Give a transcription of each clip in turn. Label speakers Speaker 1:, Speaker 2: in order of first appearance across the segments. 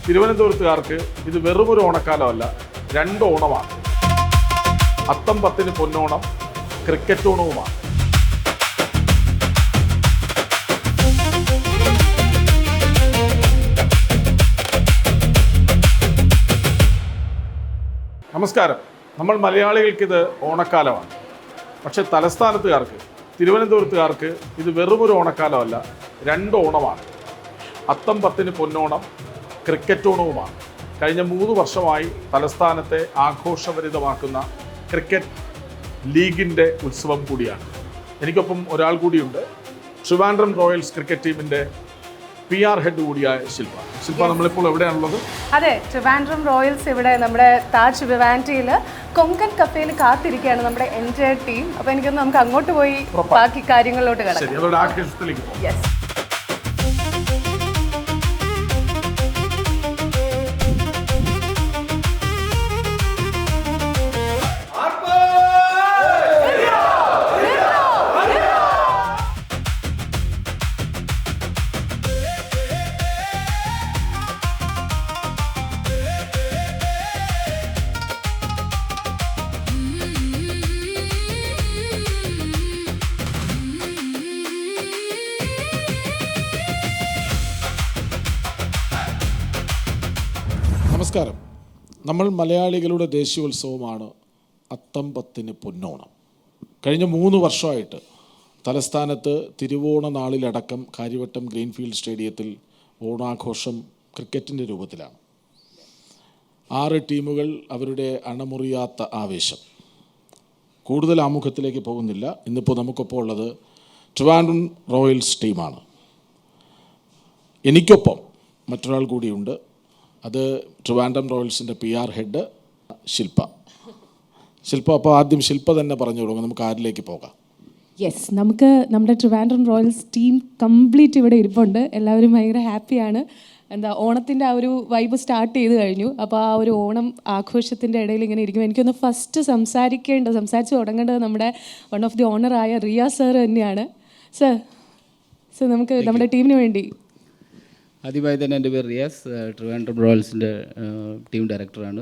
Speaker 1: തിരുവനന്തപുരത്തുകാർക്ക് ഇത് വെറുമൊരു ഓണക്കാലമല്ല, രണ്ട് ഓണമാണ്. അത്തം പത്തിന് പൊന്നോണം, ക്രിക്കറ്റ് ഓണവുമാണ്. നമസ്കാരം. നമ്മൾ മലയാളികൾക്കിത് ഓണക്കാലമാണ്. പക്ഷേ തലസ്ഥാനത്തുകാർക്ക്, തിരുവനന്തപുരത്തുകാർക്ക് ഇത് വെറുമൊരു ഓണക്കാലമല്ല, രണ്ട് ഓണമാണ്. അത്തം പത്തിന് പൊന്നോണം, ക്രിക്കറ്റ് ഓണവുമാണ്. കഴിഞ്ഞ 3 വർഷമായി തലസ്ഥാനത്തെ ആഘോഷഭരിതമാക്കുന്ന ക്രിക്കറ്റ് ലീഗിൻ്റെ ഉത്സവം കൂടിയാണ്. എനിക്കൊപ്പം ഒരാൾ കൂടിയുണ്ട്, ട്രിവാൻഡ്രം റോയൽസ് ക്രിക്കറ്റ് ടീമിൻ്റെ PR ഹെഡ് കൂടിയായ ശില്പ. ശില്പ, നമ്മളിപ്പോൾ എവിടെയാണുള്ളത്?
Speaker 2: അതെ, ട്രിവാൻഡ്രം റോയൽസ് ഇവിടെ നമ്മുടെ താജ് വിവാൻറ്റിയിൽ കൊങ്കൺ കഫേയിൽ കാത്തിരിക്കുകയാണ് നമ്മുടെ എൻ്റയർ ടീം. അപ്പോൾ എനിക്കൊന്ന് നമുക്ക് അങ്ങോട്ട് പോയി ബാക്കി കാര്യങ്ങളിലോട്ട് കിടക്കാം. യെസ്.
Speaker 1: നമസ്കാരം. നമ്മൾ മലയാളികളുടെ ദേശീയോത്സവമാണ് അത്തം പത്തിന് പൊന്നോണം. കഴിഞ്ഞ 3 വർഷമായിട്ട് തലസ്ഥാനത്ത് തിരുവോണ നാളിലടക്കം കാര്യവട്ടം ഗ്രീൻഫീൽഡ് സ്റ്റേഡിയത്തിൽ ഓണാഘോഷം ക്രിക്കറ്റിൻ്റെ രൂപത്തിലാണ്. 6 ടീമുകൾ, അവരുടെ അണമുറിയാത്ത ആവേശം. കൂടുതൽ ആമുഖത്തിലേക്ക് പോകുന്നില്ല. ഇന്നിപ്പോൾ നമുക്കൊപ്പം ഉള്ളത് ട്രിവാൻഡ്രം റോയൽസ് ടീമാണ്. എനിക്കൊപ്പം മറ്റൊരാൾ കൂടിയുണ്ട്. അത് ട്രിവാൻഡ്രം റോയൽസിൻ്റെ PR ഹെഡ് ശില്പ. ശില്പ, അപ്പോൾ ആദ്യം ശില്പ തന്നെ പറഞ്ഞു തുടങ്ങും, നമുക്ക് ആരിലേക്ക് പോകാം?
Speaker 3: യെസ്, നമുക്ക് നമ്മുടെ ട്രിവാൻഡ്രം റോയൽസ് ടീം കംപ്ലീറ്റ് ഇവിടെ ഇരിപ്പുണ്ട്. എല്ലാവരും ഭയങ്കര ഹാപ്പിയാണ്. ഓണത്തിൻ്റെ ആ ഒരു വൈബ് സ്റ്റാർട്ട് ചെയ്ത് കഴിഞ്ഞു. അപ്പോൾ ആ ഒരു ഓണം ആഘോഷത്തിൻ്റെ ഇടയിൽ ഇങ്ങനെ ഇരിക്കും. എനിക്കൊന്ന് ഫസ്റ്റ് സംസാരിച്ച് തുടങ്ങേണ്ടത് നമ്മുടെ വൺ ഓഫ് ദി ഓണറായ റിയ സർ തന്നെയാണ്. സർ, നമുക്ക് നമ്മുടെ ടീമിന് വേണ്ടി.
Speaker 4: ആദ്യമായി തന്നെ എൻ്റെ പേര് റിയാസ്, ട്രിവാൻഡ്രം റോയൽസിൻ്റെ ടീം ഡയറക്ടറാണ്.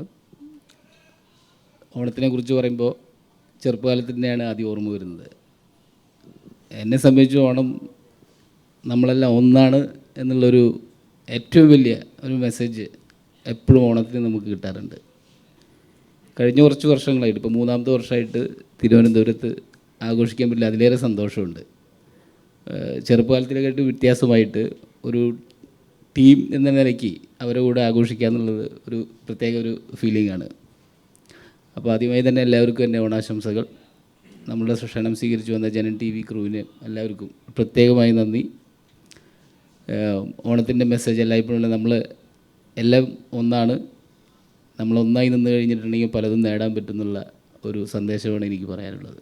Speaker 4: ഓണത്തിനെ കുറിച്ച് പറയുമ്പോൾ ചെറുപ്പകാലത്തിൻ്റെയാണ് ആദ്യം ഓർമ്മ വരുന്നത്. എന്നെ സംബന്ധിച്ച് ഓണം നമ്മളെല്ലാം ഒന്നാണ് എന്നുള്ളൊരു ഏറ്റവും വലിയ ഒരു മെസ്സേജ് എപ്പോഴും ഓണത്തിന് നമുക്ക് കിട്ടാറുണ്ട്. കഴിഞ്ഞ കുറച്ച് വർഷങ്ങളായിട്ട്, ഇപ്പോൾ 3ാമത്തെ വർഷമായിട്ട് തിരുവനന്തപുരത്ത് ആഘോഷിക്കാൻ പറ്റില്ല, അതിലേറെ സന്തോഷമുണ്ട്. ചെറുപ്പകാലത്തിലേക്കായിട്ട് വ്യത്യാസമായിട്ട് ഒരു ടീം എന്ന നിലയ്ക്ക് അവരുടെ കൂടെ ആഘോഷിക്കുക എന്നുള്ളത് ഒരു പ്രത്യേക ഒരു ഫീലിംഗാണ്. അപ്പോൾ ആദ്യമായി തന്നെ എല്ലാവർക്കും എൻ്റെ ഓണാശംസകൾ. നമ്മളുടെ ക്ഷണം സ്വീകരിച്ചു വന്ന ജനൻ TV ക്രൂവിന് എല്ലാവർക്കും പ്രത്യേകമായി നന്ദി. ഓണത്തിൻ്റെ മെസ്സേജ് എല്ലായ്പ്പോഴും നമ്മൾ എല്ലാം ഒന്നാണ്, നമ്മളൊന്നായി നിന്ന് കഴിഞ്ഞിട്ടുണ്ടെങ്കിൽ പലതും നേടാൻ പറ്റുന്നുള്ള ഒരു സന്ദേശമാണ് എനിക്ക് പറയാനുള്ളത്.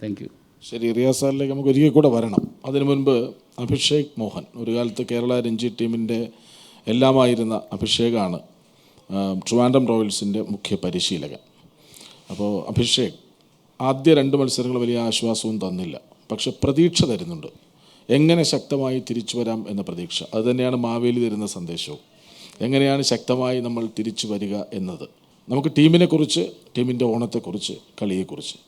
Speaker 4: Thank you.
Speaker 1: ശരി, റിയാസ് സാറിലേക്ക് നമുക്ക് ഒരിക്കൽ കൂടെ വരണം. അതിനു മുൻപ് അഭിഷേക് മോഹൻ, ഒരു കാലത്ത് കേരള രഞ്ജി ടീമിൻ്റെ എല്ലാമായിരുന്ന അഭിഷേകാണ് ട്രിവാൻഡ്രം റോയൽസിൻ്റെ മുഖ്യ പരിശീലകൻ. അപ്പോൾ അഭിഷേക്, ആദ്യ 2 മത്സരങ്ങൾ വലിയ ആശ്വാസവും തന്നില്ല, പക്ഷെ പ്രതീക്ഷ തരുന്നുണ്ട്. എങ്ങനെ ശക്തമായി തിരിച്ചു വരാം എന്ന പ്രതീക്ഷ, അതുതന്നെയാണ് മാവേലി തരുന്ന സന്ദേശവും. എങ്ങനെയാണ് ശക്തമായി നമ്മൾ തിരിച്ചു വരിക എന്നത്. നമുക്ക് ടീമിനെക്കുറിച്ച്, ടീമിൻ്റെ ഓണത്തെക്കുറിച്ച്, കളിയെക്കുറിച്ച്.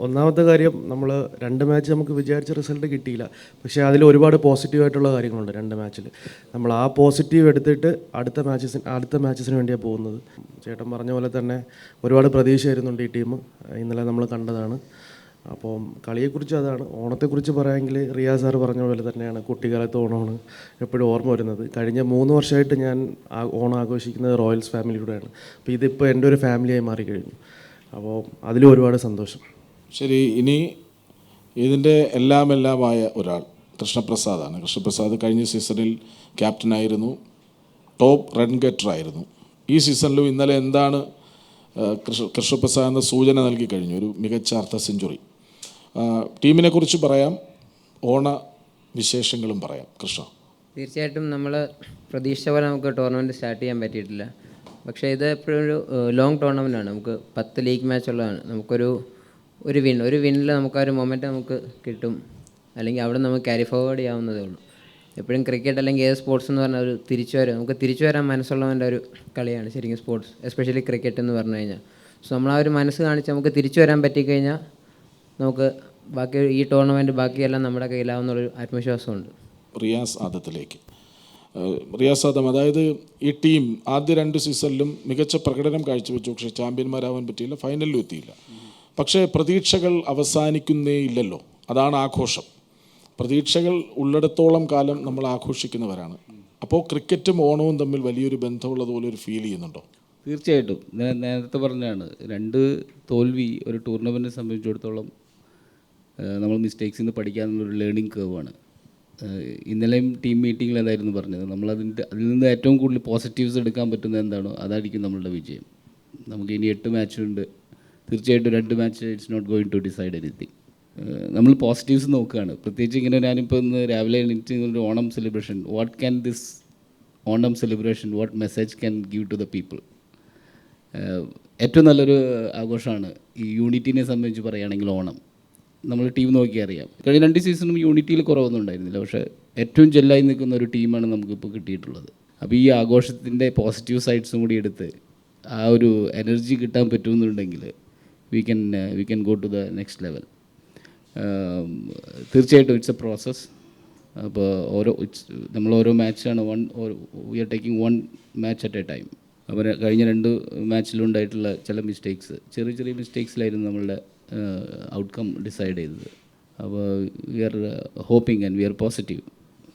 Speaker 5: ഒന്നാമത്തെ കാര്യം, നമ്മൾ 2 മാച്ച് നമുക്ക് വിചാരിച്ച റിസൾട്ട് കിട്ടിയില്ല, പക്ഷേ അതിൽ ഒരുപാട് പോസിറ്റീവായിട്ടുള്ള കാര്യങ്ങളുണ്ട് 2 മാച്ചിൽ. നമ്മൾ ആ പോസിറ്റീവ് എടുത്തിട്ട് അടുത്ത മാച്ചസിന് വേണ്ടിയാണ് പോകുന്നത്. ചേട്ടൻ പറഞ്ഞ പോലെ തന്നെ ഒരുപാട് പ്രതീക്ഷയായിരുന്നുണ്ട് ഈ ടീം. ഇന്നലെ നമ്മൾ കണ്ടതാണ്. അപ്പോൾ കളിയെക്കുറിച്ച് അതാണ്. ഓണത്തെക്കുറിച്ച് പറയാമെങ്കിൽ റിയ സാർ പറഞ്ഞ പോലെ തന്നെയാണ്, കുട്ടിക്കാലത്ത് ഓണമാണ് എപ്പോഴും ഓർമ്മ വരുന്നത്. കഴിഞ്ഞ 3 വർഷമായിട്ട് ഞാൻ ഓണം ആഘോഷിക്കുന്നത് റോയൽസ് ഫാമിലിയിലൂടെയാണ്. അപ്പോൾ ഇതിപ്പോൾ എൻ്റെ ഒരു ഫാമിലിയായി മാറിക്കഴിഞ്ഞു. അപ്പോൾ അതിലും ഒരുപാട് സന്തോഷം.
Speaker 1: ശരി, ഇനി ഇതിൻ്റെ എല്ലാമായ ഒരാൾ കൃഷ്ണപ്രസാദാണ്. കൃഷ്ണപ്രസാദ് കഴിഞ്ഞ സീസണിൽ ക്യാപ്റ്റനായിരുന്നു, ടോപ്പ് റൺ ഗെറ്ററായിരുന്നു. ഈ സീസണിലും ഇന്നലെ എന്താണ് കൃഷ്ണപ്രസാദ് എന്ന സൂചന നൽകി കഴിഞ്ഞു, ഒരു മികച്ച അർദ്ധ സെഞ്ചുറി. ടീമിനെക്കുറിച്ച് പറയാം, ഓണ വിശേഷങ്ങളും പറയാം. കൃഷ്ണ,
Speaker 6: തീർച്ചയായിട്ടും നമ്മൾ പ്രതീക്ഷിച്ച പോലെ നമുക്ക് ടൂർണമെൻറ്റ് സ്റ്റാർട്ട് ചെയ്യാൻ പറ്റിയിട്ടില്ല. പക്ഷേ ഇത് എപ്പോഴും ഒരു ലോങ് ടൂർണമെൻറ്റാണ്. നമുക്ക് 10 ലീഗ് മാച്ചുള്ളതാണ്. ഒരു വിന്നിൽ നമുക്ക് ആ ഒരു മൊമെൻറ്റ് നമുക്ക് കിട്ടും, അല്ലെങ്കിൽ അവിടെ നമുക്ക് ക്യാരി ഫോർവേഡ് ചെയ്യാവുന്നതേ ഉള്ളൂ. എപ്പോഴും ക്രിക്കറ്റ് അല്ലെങ്കിൽ ഏത് സ്പോർട്സ് എന്ന് പറഞ്ഞാൽ ഒരു നമുക്ക് തിരിച്ചു വരാൻ മനസ്സുള്ളവൻ്റെ ഒരു കളിയാണ് ശരിക്കും സ്പോർട്സ്, എസ്പെഷ്യലി ക്രിക്കറ്റ് എന്ന് പറഞ്ഞു കഴിഞ്ഞാൽ. സോ നമ്മൾ ആ ഒരു മനസ്സ് കാണിച്ച് നമുക്ക് തിരിച്ചു വരാൻ പറ്റിക്കഴിഞ്ഞാൽ നമുക്ക് ബാക്കി ഈ ടൂർണമെൻറ്റ് ബാക്കിയെല്ലാം നമ്മുടെ കയ്യിലാവുന്നുള്ളൊരു ആത്മവിശ്വാസമുണ്ട്.
Speaker 1: റിയാസ് ആദത്തിലേക്ക്. റിയാസ് ആദം, അതായത് ഈ ടീം ആദ്യ 2 സീസണിലും മികച്ച പ്രകടനം കാഴ്ചവെച്ചു, പക്ഷേ ചാമ്പ്യന്മാരാവാൻ പറ്റിയില്ല, ഫൈനലിലും എത്തിയില്ല. പക്ഷേ പ്രതീക്ഷകൾ അവസാനിക്കുന്നേ ഇല്ലല്ലോ, അതാണ് ആഘോഷം. പ്രതീക്ഷകൾ ഉള്ളിടത്തോളം കാലം നമ്മൾ ആഘോഷിക്കുന്നവരാണ്. അപ്പോൾ ക്രിക്കറ്റും ഓണവും തമ്മിൽ വലിയൊരു ബന്ധമുള്ളതുപോലെ ഒരു ഫീൽ ചെയ്യുന്നുണ്ടോ?
Speaker 4: തീർച്ചയായിട്ടും. ഞാൻ നേരത്തെ പറഞ്ഞാണ്, 2 തോൽവി ഒരു ടൂർണമെൻറ്റിനെ സംബന്ധിച്ചിടത്തോളം നമ്മൾ മിസ്റ്റേക്സിൽ നിന്ന് പഠിക്കാനുള്ളൊരു ലേണിംഗ് കേവാണ്. ഇന്നലെയും ടീം മീറ്റിങ്ങിൽ എന്തായിരുന്നു പറഞ്ഞത്, അതിൽ നിന്ന് ഏറ്റവും കൂടുതൽ പോസിറ്റീവ്സ് എടുക്കാൻ പറ്റുന്നത് എന്താണോ അതായിരിക്കും നമ്മളുടെ വിജയം. നമുക്ക് ഇനി 8 മാച്ചുണ്ട്. തീർച്ചയായിട്ടും 2 match it's not going to decide anything. നമ്മൾ പോസിറ്റീവ്സ് നോക്കുകയാണ്. പ്രത്യേകിച്ച് ഇങ്ങനെ ഞാനിപ്പോൾ ഇന്ന് രാവിലെ എണീറ്റ് ഒരു Onam celebration, what can this Onam celebration, what message can give to the people. ഏറ്റവും നല്ലൊരു ആഘോഷമാണ് ഈ യൂണിറ്റിനെ സംബന്ധിച്ച് പറയുകയാണെങ്കിൽ ഓണം. നമ്മൾ ടീം നോക്കിയാൽ അറിയാം, കഴിഞ്ഞ 2 സീസണും യൂണിറ്റിയിൽ കുറവൊന്നും ഉണ്ടായിരുന്നില്ല, പക്ഷേ ഏറ്റവും ജെല്ലായി നിൽക്കുന്ന ഒരു ടീമാണ് നമുക്കിപ്പോൾ കിട്ടിയിട്ടുള്ളത്. അപ്പോൾ ഈ ആഘോഷത്തിൻ്റെ പോസിറ്റീവ് സൈഡ്സും കൂടി എടുത്ത് ആ ഒരു എനർജി കിട്ടാൻ പറ്റുമെന്നുണ്ടെങ്കിൽ we can go to the next level. തീർച്ചയായിട്ടും ഇറ്റ്സ് എ പ്രോസസ്സ്. അപ്പോൾ നമ്മൾ ഓരോ മാച്ചാണ് we are taking 1 match at a time. അപ്പോൾ കഴിഞ്ഞ 2 മാച്ചിലുണ്ടായിട്ടുള്ള ചില മിസ്റ്റേക്സ്, ചെറിയ ചെറിയ മിസ്റ്റേക്സിലായിരുന്നു നമ്മളുടെ ഔട്ട്കം ഡിസൈഡ് ചെയ്തത്. അപ്പോൾ we are hoping and we are positive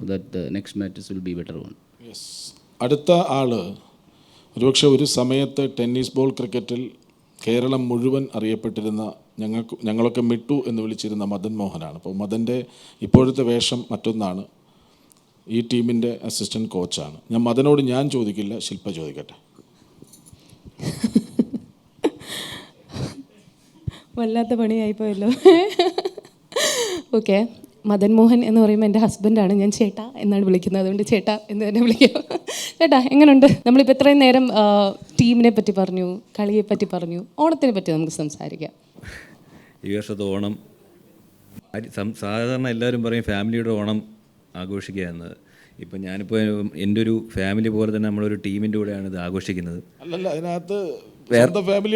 Speaker 4: that the next matches will be better one.
Speaker 1: Yes. അടുത്ത ആൾ ഒരുപക്ഷെ ഒരു സമയത്ത് ടെന്നീസ് ബോൾ ക്രിക്കറ്റിൽ കേരളം മുഴുവൻ അറിയപ്പെട്ടിരുന്ന, ഞങ്ങളൊക്കെ മിട്ടു എന്ന് വിളിച്ചിരുന്ന മദൻ മോഹനാണ്. അപ്പോൾ മദൻ്റെ ഇപ്പോഴത്തെ വേഷം മറ്റൊന്നാണ്. ഈ ടീമിൻ്റെ അസിസ്റ്റൻറ്റ് കോച്ചാണ്. മദനോട് ഞാൻ ചോദിക്കില്ല, ശില്പ ചോദിക്കട്ടെ.
Speaker 3: വല്ലാത്ത പണിയായിപ്പോയല്ലോ. ഓക്കെ, മദൻ മോഹൻ എന്ന് പറയുമ്പോൾ എൻ്റെ ഹസ്ബൻഡാണ്. ഞാൻ ചേട്ടാ എന്നാണ് വിളിക്കുന്നത്, അതുകൊണ്ട് ചേട്ടാ എന്ന് തന്നെ വിളിക്കാം. ചേട്ടാ എങ്ങനെയുണ്ട്? നമ്മളിപ്പോൾ ഇത്രയും നേരം ടീമിനെ പറ്റി പറഞ്ഞു, കളിയെ പറ്റി പറഞ്ഞു, ഓണത്തിനെ പറ്റി നമുക്ക് സംസാരിക്കാം.
Speaker 7: ഈ വർഷത്തെ ഓണം സാധാരണ എല്ലാവരും പറയും ഫാമിലിയുടെ ഓണം ആഘോഷിക്കുക എന്നത്. ഇപ്പം ഞാനിപ്പോൾ എൻ്റെ ഒരു ഫാമിലി പോലെ തന്നെ നമ്മളൊരു ടീമിൻ്റെ കൂടെയാണ് ഇത് ആഘോഷിക്കുന്നത്.
Speaker 1: അല്ലല്ല, അതിനകത്ത് സ്വന്തം
Speaker 7: ഫാമിലി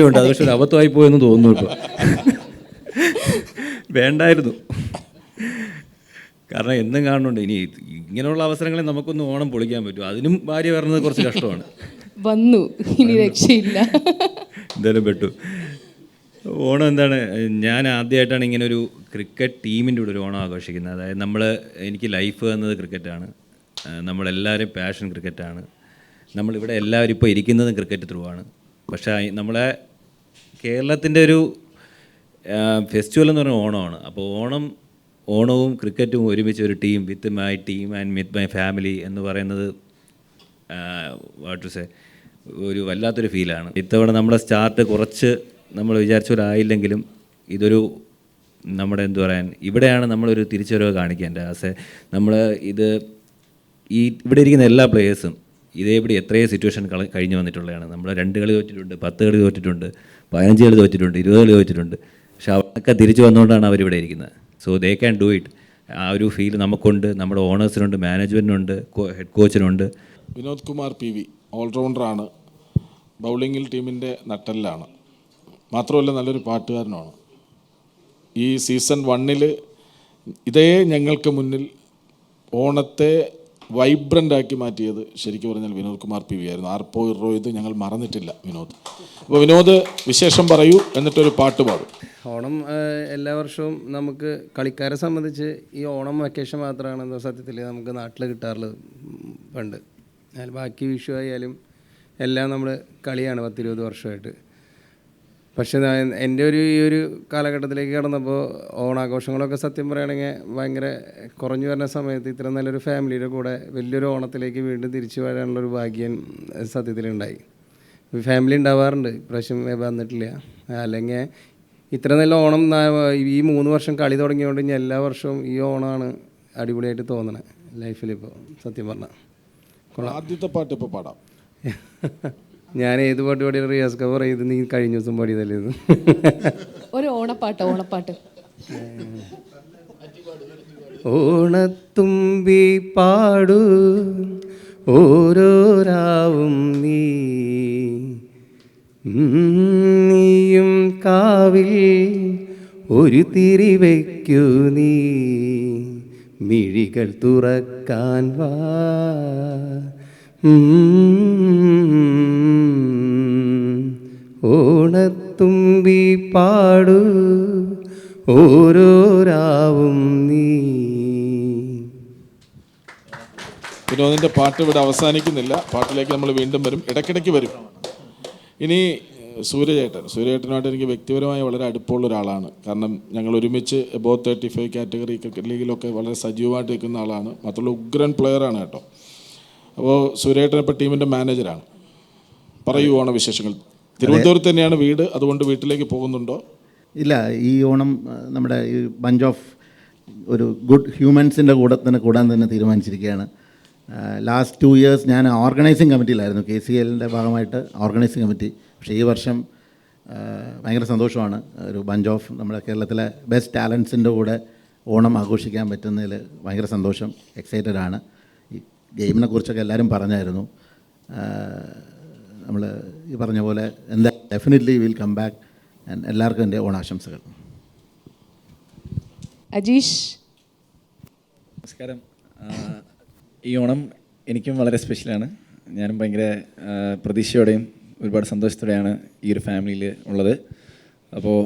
Speaker 7: ഉണ്ട്, അത് പക്ഷേ ഒരു അബദ്ധമായി പോയെന്ന് തോന്നുന്നു. ഇപ്പോൾ വേണ്ടായിരുന്നു, കാരണം എന്നും കാണുന്നുണ്ട്. ഇനി ഇങ്ങനെയുള്ള അവസരങ്ങളിൽ നമുക്കൊന്ന് ഓണം പൊളിക്കാൻ പറ്റും, അതിനും ഭാര്യ പറഞ്ഞത് കുറച്ച് കഷ്ടമാണ്.
Speaker 3: വന്നു, ഇനി രക്ഷയില്ല.
Speaker 7: എന്തായാലും പെട്ടു. ഓണം എന്താണ്, ഞാൻ ആദ്യമായിട്ടാണ് ഇങ്ങനെ ഒരു ക്രിക്കറ്റ് ടീമിൻ്റെ കൂടെ ഒരു ഓണം ആഘോഷിക്കുന്നത്. അതായത് എനിക്ക് ലൈഫ് എന്നത് ക്രിക്കറ്റാണ്, നമ്മളെല്ലാവരും പാഷൻ ക്രിക്കറ്റാണ്, നമ്മളിവിടെ എല്ലാവരും ഇപ്പോൾ ഇരിക്കുന്നതും ക്രിക്കറ്റ് ത്രൂ ആണ്. പക്ഷേ നമ്മളെ കേരളത്തിൻ്റെ ഒരു ഫെസ്റ്റിവൽ എന്ന് പറഞ്ഞാൽ ഓണമാണ്. അപ്പോൾ ഓണവും ക്രിക്കറ്റും ഒരുമിച്ച് ഒരു team with my team and with my family എന്ന് പറയുന്നത് വാട്ട് ടു സേ ഒരു വല്ലാത്തൊരു ഫീലാണ്. ഇത്തവണ നമ്മുടെ സ്റ്റാർട്ട് കുറച്ച് നമ്മൾ വിചാരിച്ച പോലെ ആയില്ലെങ്കിലും ഇതൊരു നമ്മുടെ ഇവിടെയാണ് നമ്മളൊരു തിരിച്ചുവരവ് കാണിക്കേണ്ടത്. നമ്മൾ ഇവിടെ ഇരിക്കുന്ന എല്ലാ പ്ലേയേഴ്സും ഇവിടെ എത്രയോ സിറ്റുവേഷൻ കഴിഞ്ഞ് വന്നിട്ടുള്ളതാണ്. നമ്മൾ 2 കളി തോറ്റിട്ടുണ്ട്, 10 കളി തോറ്റിട്ടുണ്ട്, 15 കളി തോറ്റിട്ടുണ്ട്, 20 കളി തോറ്റിട്ടുണ്ട്. പക്ഷെ അവരൊക്കെ തിരിച്ചു വന്നുകൊണ്ടാണ് അവരിവിടെ ഇരിക്കുന്നത്. So they can do it. ആ ഒരു ഫീൽ നമുക്കുണ്ട്, നമ്മുടെ ഓണേഴ്സിനുണ്ട്, മാനേജ്മെൻറ്റിനുണ്ട്, ഹെഡ് കോച്ചിനുണ്ട്.
Speaker 1: വിനോദ് കുമാർ PV ഓൾറൗണ്ടറാണ്, ബൗളിങ്ങിൽ ടീമിൻ്റെ നട്ടെല്ലാണ്, മാത്രമല്ല നല്ലൊരു പാട്ടുകാരനുമാണ്. ഈ സീസൺ 1 ഇതേ ഞങ്ങൾക്ക് മുന്നിൽ ഓണത്തെ വൈബ്രൻ്റ് ആക്കി മാറ്റിയത് ശരിക്കും പറഞ്ഞാൽ വിനോദ് കുമാർ PV ആയിരുന്നു. ആർപ്പോ ഇറോ ഇത് ഞങ്ങൾ മറന്നിട്ടില്ല വിനോദ്. അപ്പോൾ വിനോദ് വിശേഷം പറയൂ, എന്നിട്ടൊരു പാട്ട് പാടും.
Speaker 8: ഓണം എല്ലാ വർഷവും നമുക്ക് കളിക്കാരെ സംബന്ധിച്ച് ഈ ഓണം വെക്കേഷൻ മാത്രമാണ് സത്യത്തിൽ നമുക്ക് നാട്ടിൽ കിട്ടാറുള്ളത് പണ്ട്. ബാക്കി വിഷു ആയാലും എല്ലാം നമ്മൾ കളിയാണ് 10-20 വർഷമായിട്ട്. പക്ഷേ എൻ്റെ ഈ ഒരു കാലഘട്ടത്തിലേക്ക് കടന്നപ്പോൾ ഓണാഘോഷങ്ങളൊക്കെ സത്യം പറയുകയാണെങ്കിൽ ഭയങ്കര കുറഞ്ഞു വരുന്ന സമയത്ത് ഇത്ര നല്ലൊരു ഫാമിലിയുടെ കൂടെ വലിയൊരു ഓണത്തിലേക്ക് വീണ്ടും തിരിച്ചു വരാനുള്ളൊരു ഭാഗ്യം സത്യത്തിലുണ്ടായി. ഫാമിലി ഉണ്ടാവാറുണ്ട്, ഇപ്രാവശ്യം വന്നിട്ടില്ല. അല്ലെങ്കിൽ ഇത്ര നല്ല ഓണം ഈ 3 വർഷം കളി തുടങ്ങിയതുകൊണ്ട് ഇനി എല്ലാ വർഷവും ഈ ഓണമാണ് അടിപൊളിയായിട്ട് തോന്നണേ ലൈഫിലിപ്പോൾ സത്യം പറഞ്ഞാൽ.
Speaker 1: ആദ്യത്തെ പാട്ട് ഇപ്പോൾ പാടാം.
Speaker 8: ഞാൻ ഏത് പാട്ട് പാടിയ റിയാസ് കവർ ചെയ്ത് നീ കഴിഞ്ഞ ദിവസം പാടിയതല്ലേ ഇത്?
Speaker 3: ഒരു ഓണപ്പാട്ട്
Speaker 8: ഓണത്തുമ്പി പാടൂ ഓരോ രാവും നീയും കാവിൽ ഒരു തിരി വയ്ക്കൂ നീ മിഴികൾ തുറക്കാൻ വാ ഓണത്തുമ്പി പാടൂ ഓരോ രാവും നീ.
Speaker 1: വിനോദിൻ്റെ പാട്ട് ഇവിടെ അവസാനിക്കുന്നില്ല. പാട്ടിലേക്ക് നമ്മൾ വീണ്ടും വരും, ഇടയ്ക്കിടയ്ക്ക് വരും. ഇനി സൂര്യചേട്ടനുമായിട്ട് എനിക്ക് വ്യക്തിപരമായി വളരെ അടുപ്പമുള്ള ഒരാളാണ്. കാരണം ഞങ്ങൾ ഒരുമിച്ച് എബോവ് 35 കാറ്റഗറി ക്രിക്കറ്റ് ലീഗിലൊക്കെ വളരെ സജീവമായിട്ട് നിൽക്കുന്ന ആളാണ്. മാത്രമല്ല ഉഗ്രൻ പ്ലെയറാണ് കേട്ടോ. അപ്പോൾ സൂര്യചേട്ടൻ ഇപ്പോൾ ടീമിൻ്റെ മാനേജറാണ്. പറയൂ ഓണവിശേഷങ്ങൾ. തിരുവനന്തപുരത്ത് തന്നെയാണ് വീട്, അതുകൊണ്ട് വീട്ടിലേക്ക് പോകുന്നുണ്ടോ?
Speaker 9: ഇല്ല, ഈ ഓണം നമ്മുടെ ഈ ബഞ്ച് ഓഫ് ഒരു ഗുഡ് ഹ്യൂമൻസിൻ്റെ കൂടാൻ തന്നെ തീരുമാനിച്ചിരിക്കുകയാണ്. ലാസ്റ്റ് 2 ഇയേഴ്സ് ഞാൻ ഓർഗനൈസിങ് കമ്മിറ്റിയിലായിരുന്നു, KCLൻ്റെ ഭാഗമായിട്ട് ഓർഗനൈസിങ് കമ്മിറ്റി. പക്ഷേ ഈ വർഷം ഭയങ്കര സന്തോഷമാണ്. ഒരു ബഞ്ച് ഓഫ് നമ്മുടെ കേരളത്തിലെ ബെസ്റ്റ് ടാലൻസിൻ്റെ കൂടെ ഓണം ആഘോഷിക്കാൻ പറ്റുന്നതിൽ ഭയങ്കര സന്തോഷം, എക്സൈറ്റഡ് ആണ്. ഈ ഗെയിമിനെ കുറിച്ചൊക്കെ എല്ലാവരും പറഞ്ഞായിരുന്നു. നമ്മൾ ഈ പറഞ്ഞ പോലെ ഡെഫിനറ്റ്ലി വിൽ കം ബാക്ക്. എല്ലാവർക്കും എൻ്റെ ഓണാശംസകൾ.
Speaker 3: അജീഷ്,
Speaker 10: നമസ്കാരം. ഈ ഓണം എനിക്കും വളരെ സ്പെഷ്യലാണ്. ഞാനും ഭയങ്കര പ്രതീക്ഷയോടെയും ഒരുപാട് സന്തോഷത്തോടെയാണ് ഈ ഒരു ഫാമിലിയിൽ ഉള്ളത്. അപ്പോൾ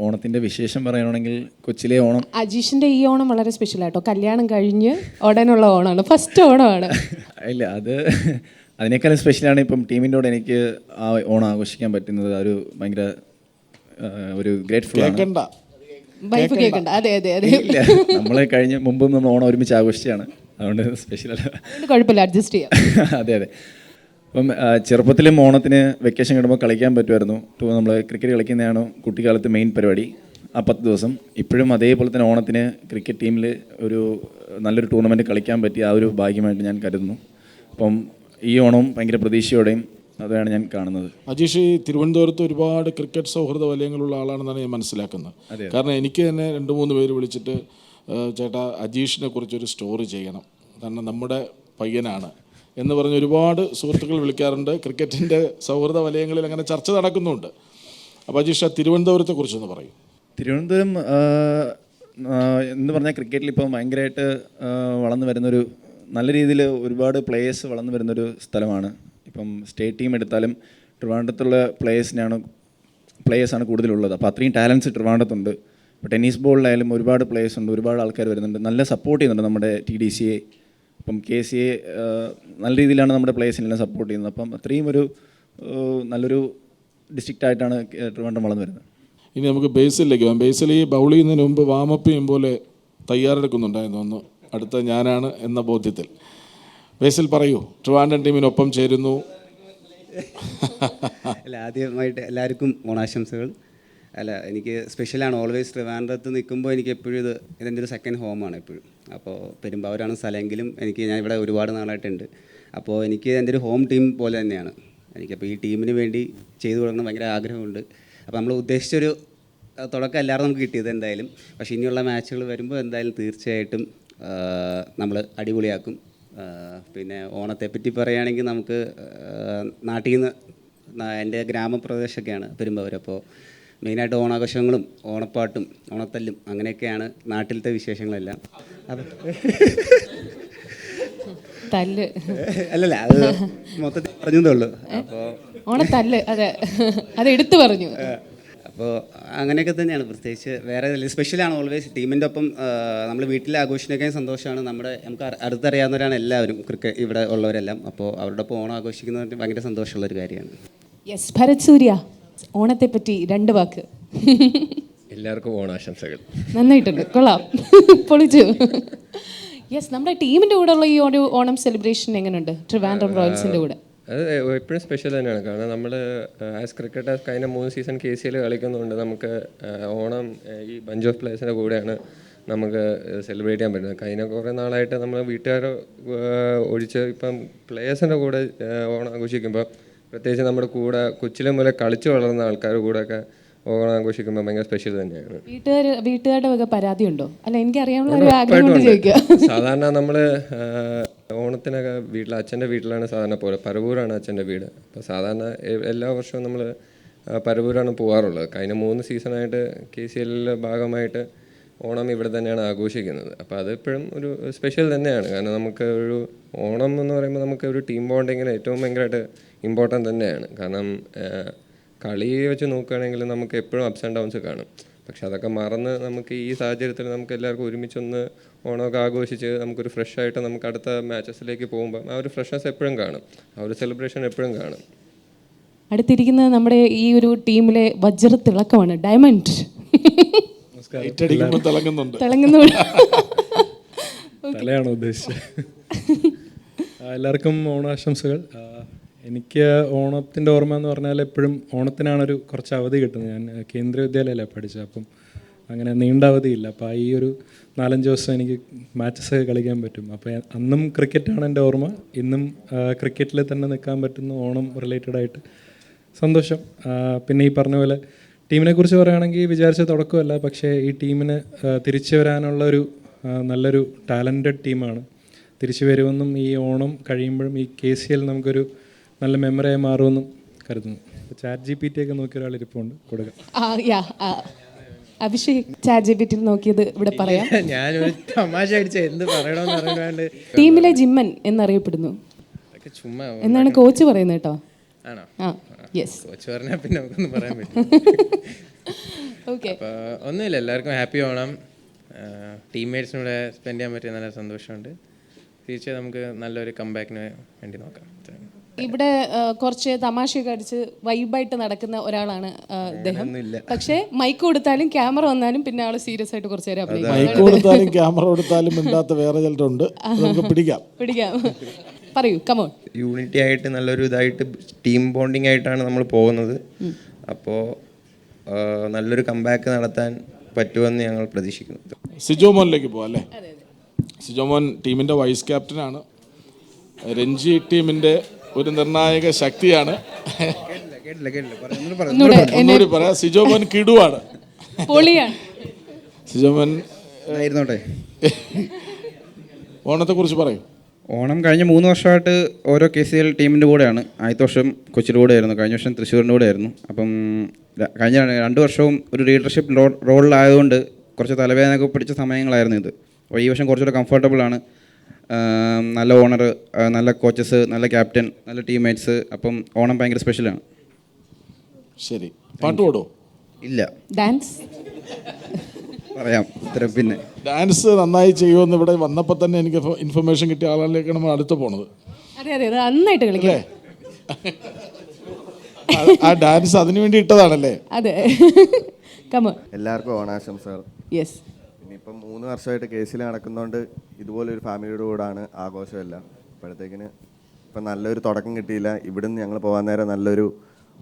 Speaker 10: ഓണത്തിൻ്റെ വിശേഷം പറയുകയാണെങ്കിൽ കൊച്ചിലെ ഓണം,
Speaker 3: അജീഷിൻ്റെ ഈ ഓണം വളരെ സ്പെഷ്യലാട്ടോ. കല്യാണം കഴിഞ്ഞ് ഉടനുള്ള ഓണമാണ്, ഫസ്റ്റ് ഓണമാണ്.
Speaker 10: ഇല്ല, അതിനേക്കാളും സ്പെഷ്യലാണ് ഇപ്പം ടീമിൻ്റെ കൂടെ എനിക്ക് ആ ഓണം ആഘോഷിക്കാൻ പറ്റുന്നത്. ഒരു ഭയങ്കര ഒരു ഗ്രേറ്റ്ഫുൾ ആണ്.
Speaker 3: വൈഫ് കേൾക്കണ്ട. അതെ അതെ അതെ,
Speaker 10: നമ്മൾ മുമ്പും നമ്മൾ ഓണം ഒരുമിച്ച് ആഘോഷിച്ചാണ്, അതുകൊണ്ട് സ്പെഷ്യലല്ല,
Speaker 3: കുഴപ്പമില്ല, അഡ്ജസ്റ്റ് ചെയ്യാം.
Speaker 10: അതെ അതെ. അപ്പം ചെറുപ്പത്തിലും ഓണത്തിന് വെക്കേഷൻ കിട്ടുമ്പോൾ കളിക്കാൻ പറ്റുമായിരുന്നു. നമ്മൾ ക്രിക്കറ്റ് കളിക്കുന്നതാണ് കുട്ടിക്കാലത്ത് മെയിൻ പരിപാടി. ആ 10 ദിവസം ഇപ്പോഴും അതേപോലെ തന്നെ ഓണത്തിന് ക്രിക്കറ്റ് ടീമിൽ ഒരു നല്ലൊരു ടൂർണമെൻറ്റ് കളിക്കാൻ പറ്റിയ ആ ഒരു ഭാഗ്യമായിട്ട് ഞാൻ കരുതുന്നു. അപ്പം ഈ ഓണം ഭയങ്കര പ്രതീക്ഷയോടെയും അതാണ് ഞാൻ കാണുന്നത്.
Speaker 1: അജീഷ്, ഈ തിരുവനന്തപുരത്ത് ഒരുപാട് ക്രിക്കറ്റ് സൗഹൃദ വലയങ്ങളുള്ള ആളാണെന്നാണ് ഞാൻ മനസ്സിലാക്കുന്നത്. കാരണം എനിക്ക് തന്നെ 2-3 പേര് വിളിച്ചിട്ട് ചേട്ടാ അജീഷിനെ കുറിച്ചൊരു സ്റ്റോറി ചെയ്യണം, കാരണം നമ്മുടെ പയ്യനാണ് എന്ന് പറഞ്ഞ് ഒരുപാട് സുഹൃത്തുക്കൾ വിളിക്കാറുണ്ട്. ക്രിക്കറ്റിൻ്റെ സൗഹൃദ വലയങ്ങളിൽ അങ്ങനെ ചർച്ച നടക്കുന്നുണ്ട്. അപ്പോൾ അജീഷ്, തിരുവനന്തപുരത്തെക്കുറിച്ചൊന്ന് പറയും.
Speaker 10: തിരുവനന്തപുരം എന്ന് പറഞ്ഞാൽ ക്രിക്കറ്റിൽ ഇപ്പോൾ ഭയങ്കരമായിട്ട് വളർന്നു വരുന്നൊരു, നല്ല രീതിയിൽ ഒരുപാട് പ്ലേയേഴ്സ് വളർന്നു വരുന്നൊരു സ്ഥലമാണ്. ഇപ്പം സ്റ്റേറ്റ് ടീം എടുത്താലും ട്രിവാൻഡ്രത്തുള്ള പ്ലേയേഴ്സാണ് കൂടുതലുള്ളത്. അപ്പോൾ അത്രയും ടാലൻസ് ട്രിവാൻഡ്രത്തുണ്ട്. ഇപ്പോൾ ടെന്നീസ് ബോളിലായാലും ഒരുപാട് പ്ലേയേഴ്സ് ഉണ്ട്, ഒരുപാട് ആൾക്കാർ വരുന്നുണ്ട്, നല്ല സപ്പോർട്ട് ചെയ്യുന്നുണ്ട് നമ്മുടെ TDCA. ഇപ്പം KCA നല്ല രീതിയിലാണ് നമ്മുടെ പ്ലേയേഴ്സിനെല്ലാം സപ്പോർട്ട് ചെയ്യുന്നത്. അപ്പം അത്രയും ഒരു നല്ലൊരു ഡിസ്ട്രിക്റ്റായിട്ടാണ് ട്രിവാൻഡ്രം വളർന്നു വരുന്നത്.
Speaker 1: ഇനി നമുക്ക് ബേസിലേക്ക് പോകാം. ബേസിൽ ഈ ബൗൾ ചെയ്യുന്നതിന് മുമ്പ് വാമപ്പ് ചെയ്യും പോലെ തയ്യാറെടുക്കുന്നുണ്ടായിരുന്നു ഒന്ന്, അടുത്ത ഞാനാണ് എന്ന ബോധ്യത്തിൽ. ബേസിൽ പറയൂ, ട്രിവാൻഡ്രം ടീമിനൊപ്പം ചേരുന്നു.
Speaker 11: അല്ല, ആദ്യമായിട്ട് എല്ലാവർക്കും ഓണാശംസകൾ. അല്ല, എനിക്ക് സ്പെഷ്യലാണ്. ഓൾവേസ് ട്രിവാൻഡ്രത്ത് നിൽക്കുമ്പോൾ എനിക്ക് എപ്പോഴും ഇതെൻ്റെ ഒരു സെക്കൻഡ് ഹോമാണ് എപ്പോഴും. അപ്പോൾ പെരുമ്പാവൂരാണ് സ്ഥലമെങ്കിലും ഞാൻ ഇവിടെ ഒരുപാട് നാളായിട്ടുണ്ട്. അപ്പോൾ എനിക്ക് എൻ്റെ ഒരു ഹോം ടീം പോലെ തന്നെയാണ്. എനിക്കപ്പോൾ ഈ ടീമിന് വേണ്ടി ചെയ്തു കൊടുക്കണം ഭയങ്കര ആഗ്രഹമുണ്ട്. അപ്പോൾ നമ്മൾ ഉദ്ദേശിച്ചൊരു തുടക്കം എല്ലാവരും നമുക്ക് കിട്ടിയത് എന്തായാലും. പക്ഷേ ഇനിയുള്ള മാച്ചുകൾ വരുമ്പോൾ എന്തായാലും തീർച്ചയായിട്ടും നമ്മൾ അടിപൊളിയാക്കും. പിന്നെ ഓണത്തെപ്പറ്റി പറയുകയാണെങ്കിൽ നമുക്ക് നാട്ടിൽ നിന്ന് എൻ്റെ ഗ്രാമപ്രദേശമൊക്കെയാണ് പെരുമ്പാവൂർ. അപ്പോൾ മെയിനായിട്ട് ഓണാഘോഷങ്ങളും ഓണപ്പാട്ടും ഓണത്തല്ലും അങ്ങനെയൊക്കെയാണ് നാട്ടിലത്തെ വിശേഷങ്ങളെല്ലാം.
Speaker 3: തല്ല്
Speaker 11: അല്ലല്ല, അത് മൊത്തത്തിൽ പറഞ്ഞതേ ഉള്ളൂ. അപ്പോൾ
Speaker 3: ഓണത്തല്ല്, അതെ, അത് എടുത്തു പറഞ്ഞു.
Speaker 11: അപ്പോൾ അങ്ങനെയൊക്കെ തന്നെയാണ്. പ്രത്യേകിച്ച് വേറെ സ്പെഷ്യലാണ് ഓൾവേസ് ടീമിൻ്റെ ഒപ്പം. നമ്മൾ വീട്ടിലെ ആഘോഷിക്കുന്നൊക്കെ സന്തോഷമാണ്. നമുക്ക് അടുത്തറിയാവുന്നവരാണ് എല്ലാവരും, ക്രിക്കറ്റ് ഇവിടെ ഉള്ളവരെല്ലാം. അപ്പോൾ അവരുടെ ഒപ്പം ഓണം ആഘോഷിക്കുന്നത് ഭയങ്കര സന്തോഷമുള്ളൊരു കാര്യമാണ്.
Speaker 3: യെസ്, ഭരത് സൂര്യ, ഓണത്തെപ്പറ്റി 2 വാക്ക്.
Speaker 12: എല്ലാവർക്കും ഓണാശംസകൾ.
Speaker 3: നന്നായിട്ടുണ്ട്, കൊള്ളാം, പൊളിച്ചു. യെസ്, നമ്മുടെ ടീമിൻ്റെ കൂടെ ഉള്ള ഈ ഒരു ഓണം സെലിബ്രേഷൻ എങ്ങനെയുണ്ട് ട്രിവാൻഡ്രം റോയൽസിൻ്റെ കൂടെ?
Speaker 12: അത് എപ്പോഴും സ്പെഷ്യൽ തന്നെയാണ്. കാരണം നമ്മൾ ആസ് ക്രിക്കറ്റേഴ്സ് കഴിഞ്ഞ 3 സീസൺ KCL കളിക്കുന്നുണ്ട്. നമുക്ക് ഓണം ഈ ബഞ്ച് ഓഫ് പ്ലേയേഴ്സിൻ്റെ കൂടെയാണ് നമുക്ക് സെലിബ്രേറ്റ് ചെയ്യാൻ പറ്റുന്നത്. കഴിഞ്ഞ കുറേ നാളായിട്ട് നമ്മൾ വീട്ടുകാർ ഒഴിച്ച് ഇപ്പം പ്ലേയേഴ്സിൻ്റെ കൂടെ ഓണം ആഘോഷിക്കുമ്പോൾ, പ്രത്യേകിച്ച് നമ്മുടെ കൂടെ കൊച്ചിലെ മുതലേ കളിച്ച് വളർന്ന ആൾക്കാരുടെ കൂടെയൊക്കെ ഓണം ആഘോഷിക്കുമ്പോൾ ഭയങ്കര സ്പെഷ്യൽ തന്നെയാണ്.
Speaker 3: വീട്ടുകാരുടെ വക പരാതി ഉണ്ടോ? അല്ല, എനിക്കറിയാനുള്ള ഒരു ആഗ്രഹം കൊണ്ട് ചോദിക്കുക.
Speaker 12: സാധാരണ നമ്മൾ ഓണത്തിനൊക്കെ അച്ഛൻ്റെ വീട്ടിലാണ് സാധാരണ പോലെ, പരവൂരാണ് അച്ഛൻ്റെ വീട്. അപ്പോൾ സാധാരണ എല്ലാ വർഷവും നമ്മൾ പരവൂരാണ് പോകാറുള്ളത്. കഴിഞ്ഞ 3 സീസണായിട്ട് KCL ഭാഗമായിട്ട് ഓണം ഇവിടെ തന്നെയാണ് ആഘോഷിക്കുന്നത്. അപ്പോൾ അതെപ്പോഴും ഒരു സ്പെഷ്യൽ തന്നെയാണ്. കാരണം നമുക്ക് ഒരു ഓണം എന്ന് പറയുമ്പോൾ നമുക്ക് ഒരു ടീം ബോണ്ടിങ്ങിന് ഏറ്റവും ഭയങ്കരമായിട്ട് ഇമ്പോർട്ടൻ്റ് തന്നെയാണ്. കാരണം കളി വെച്ച് നോക്കുകയാണെങ്കിൽ നമുക്ക് എപ്പോഴും അപ്സ് ആൻഡ് ഡൗൺസ് കാണും. പക്ഷെ അതൊക്കെ മറന്ന് നമുക്ക് ഈ സാഹചര്യത്തിൽ നമുക്ക് എല്ലാവർക്കും ഒരുമിച്ചൊന്ന് ഓണമൊക്കെ ആഘോഷിച്ച് നമുക്കൊരു ഫ്രഷ് ആയിട്ട് നമുക്ക് അടുത്ത മാച്ചസിലേക്ക് പോകുമ്പോൾ ആ ഒരു ഫ്രഷ്നെസ് എപ്പോഴും കാണും, ആ ഒരു സെലിബ്രേഷൻ എപ്പോഴും കാണും.
Speaker 3: അടുത്തിരിക്കുന്നത് നമ്മുടെ ഈ ഒരു ടീമിലെ വജ്രത്തിളക്കമാണ്, ഡയമണ്ട്.
Speaker 1: തിളങ്ങുന്നുണ്ട്.
Speaker 13: തലയാണോ ഉദ്ദേശിച്ചത്? എല്ലാവർക്കും ഓണാശംസകൾ. എനിക്ക് ഓണത്തിൻ്റെ ഓർമ്മ എന്ന് പറഞ്ഞാൽ എപ്പോഴും ഓണത്തിനാണൊരു കുറച്ച് അവധി കിട്ടുന്നത്. ഞാൻ കേന്ദ്രീയ വിദ്യാലയത്തിലാണ് പഠിച്ചത്. അപ്പം അങ്ങനെ നീണ്ട അവധിയില്ല. അപ്പോൾ ഈ ഒരു 4-5 ദിവസം എനിക്ക് മാച്ചസ് കളിക്കാൻ പറ്റും. അപ്പോൾ അന്നും ക്രിക്കറ്റാണ് എൻ്റെ ഓർമ്മ. ഇന്നും ക്രിക്കറ്റിൽ തന്നെ നിൽക്കാൻ പറ്റുന്ന ഓണം റിലേറ്റഡ് ആയിട്ട് സന്തോഷം. പിന്നെ ഈ പറഞ്ഞ പോലെ ടീമിനെ കുറിച്ച് പറയുകയാണെങ്കിൽ വിചാരിച്ച തുടക്കമല്ല, പക്ഷേ ഈ ടീമിന് തിരിച്ചു വരാനുള്ളൊരു നല്ലൊരു ടാലൻറ്റഡ് ടീമാണ്. തിരിച്ചു വരുമെന്നും ഈ ഓണം കഴിയുമ്പോഴും ഈ KCL നമുക്കൊരു നല്ല മെമ്മറിയായി മാറുമെന്നും കരുതുന്നു. ChatGPT ഒക്കെ നോക്കിയ ഒരാൾ ഇരിപ്പുണ്ട്, കൊടുക്കാം.
Speaker 3: അഭിഷേക് ChatGPT നോക്കിയത് ഇവിടെ പറയാം.
Speaker 8: ഞാനൊരു തമാശ അടിച്ച എന്ത് പറയണമെന്ന് അറിയാണ്ട്.
Speaker 3: ടീമിലെ ജിമ്മൻ എന്നറിയപ്പെടുന്നു
Speaker 8: ചുമ്മാ
Speaker 3: എന്നാണ് കോച്ച് പറയുന്നത് കേട്ടോ.
Speaker 8: ആണോ?
Speaker 3: യെസ്,
Speaker 8: കോച്ച് പറഞ്ഞാൽ പിന്നെ നമുക്കൊന്നും പറയാൻ പറ്റും.
Speaker 3: ഓക്കെ.
Speaker 8: അപ്പോൾ ഒന്നുമില്ല, എല്ലാവർക്കും ഹാപ്പി ഓണം. ടീംമേറ്റ്സിനൂടെ സ്പെൻഡ് ചെയ്യാൻ പറ്റിയ നല്ല സന്തോഷമുണ്ട്. തീർച്ചയായും നമുക്ക് നല്ലൊരു കംബാക്കിന് വേണ്ടി നോക്കാം.
Speaker 3: ഇവിടെ കുറച്ച് തമാശയൊക്കെ അടിച്ച് വൈബായിട്ട് നടക്കുന്ന ഒരാളാണ് അദ്ദേഹം. പക്ഷേ മൈക്ക് കൊടുത്താലും ക്യാമറ വന്നാലും പിന്നെ ആള് സീരിയസ് ആയിട്ട് കുറച്ച് നേരം അഭിനയിക്കും.
Speaker 1: മൈക്ക് കൊടുത്താലും ക്യാമറ കൊടുത്താലും മിണ്ടാത്ത വേറെ ചിലരുണ്ട്, നമുക്ക് പിടിക്കാം.
Speaker 3: പറയൂ, കമോൺ.
Speaker 14: യൂണിറ്റി ആയിട്ട് നല്ലൊരു ഇതായിട്ട് ടീം ബോണ്ടിങ് ആയിട്ടാണ് നമ്മൾ പോകുന്നത്. അപ്പോൾ നല്ലൊരു കംബാക്ക് നടത്താൻ പറ്റുമെന്ന് ഞങ്ങൾ പ്രതീക്ഷിക്കുന്നു.
Speaker 1: സിജോ മോനിലേക്ക് പോകാം അല്ലേ? സിജോ മോൻ ടീമിൻ്റെ വൈസ് ക്യാപ്റ്റനാണ്. രഞ്ജി ടീമിൻ്റെ ഒരു നിർണായക ശക്തിയാണ്. ഒന്നുകൂടി പറയാം, സിജോ മോൻ കിടുവാണ്. സിജോ മോൻ ഓണത്തെക്കുറിച്ച് പറയും.
Speaker 10: ഓണം കഴിഞ്ഞ 3 വർഷമായിട്ട് ഓരോ KCL ടീമിൻ്റെ കൂടെയാണ്. ആദ്യത്തെ വർഷം കൊച്ചിയുടെ കൂടെ ആയിരുന്നു, കഴിഞ്ഞ വർഷം തൃശ്ശൂരിൻ്റെ കൂടെ ആയിരുന്നു. അപ്പം കഴിഞ്ഞ 2 വർഷവും ഒരു ലീഡർഷിപ്പ് റോളിലായതുകൊണ്ട് കുറച്ച് തലവേദനയൊക്കെ പിടിച്ച സമയങ്ങളായിരുന്നു ഇത്. അപ്പോൾ ഈ വർഷം കുറച്ചുകൂടെ കംഫർട്ടബിളാണ്. നല്ല ഓണർ, നല്ല കോച്ചസ്, നല്ല ക്യാപ്റ്റൻ, നല്ല ടീംമേറ്റ്സ്. അപ്പം ഓണം ഭയങ്കര സ്പെഷ്യലാണ്.
Speaker 1: ശരി, പാട്ട് പാടോ?
Speaker 10: ഇല്ല,
Speaker 3: ഡാൻസ്
Speaker 10: പറയാം ഇത്തരം. പിന്നെ
Speaker 1: ഡാൻസ് നന്നായി ചെയ്യുമെന്ന് ഇവിടെ വന്നപ്പോൾ തന്നെ എനിക്ക് ഇൻഫർമേഷൻ കിട്ടിയ ആളുകളിലേക്ക് നമ്മൾ അടുത്ത് പോണത്.
Speaker 3: അതെ, നന്നായിട്ട് കളിക്കല്ലേ.
Speaker 1: ആ ഡാൻസ് അതിനു വേണ്ടി ഇട്ടതാണല്ലേ?
Speaker 3: അതെ.
Speaker 14: എല്ലാവർക്കും ഓണാശംസകൾ.
Speaker 3: യെസ്.
Speaker 14: ഇനിയിപ്പം 3 വർഷമായിട്ട് KCL നടക്കുന്നതുകൊണ്ട് ഇതുപോലൊരു ഫാമിലിയുടെ കൂടാണ് ആഘോഷമെല്ലാം. അപ്പോഴത്തേക്കിന് ഇപ്പം നല്ലൊരു തുടക്കം കിട്ടിയില്ല. ഇവിടുന്ന് ഞങ്ങൾ പോകാൻ നേരം നല്ലൊരു